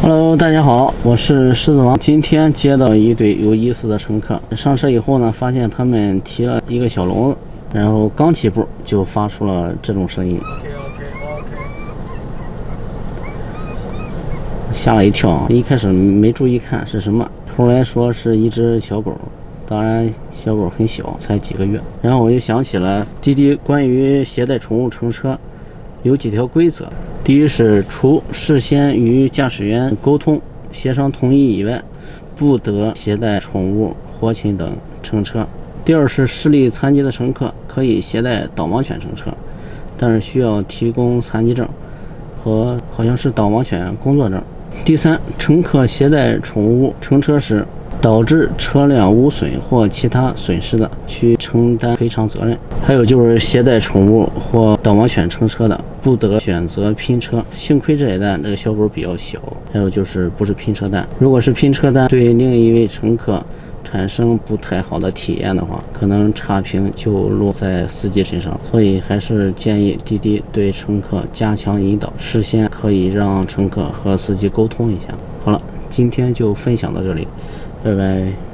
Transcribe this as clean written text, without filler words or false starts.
Hello，大家好，我是狮子王。今天接到一对有意思的乘客，上车以后呢，发现他们提了一个小笼子，然后刚起步就发出了这种声音，吓了一跳。一开始没注意看是什么，后来说是一只小狗，当然小狗很小，才几个月。然后我就想起了滴滴关于携带宠物乘车有几条规则。第一是除事先与驾驶员沟通协商同意以外，不得携带宠物、活禽等乘车。第二是视力残疾的乘客可以携带导盲犬乘车，但是需要提供残疾证和好像是导盲犬工作证。第三，乘客携带宠物乘车时导致车辆污损或其他损失的，需承担赔偿责任。还有就是携带宠物或导盲犬乘车的，不得选择拼车。幸亏这一单这个小狗比较小。还有就是不是拼车单，如果是拼车单对另一位乘客产生不太好的体验的话，可能差评就落在司机身上。所以还是建议滴滴对乘客加强引导，事先可以让乘客和司机沟通一下。好了，今天就分享到这里，拜拜。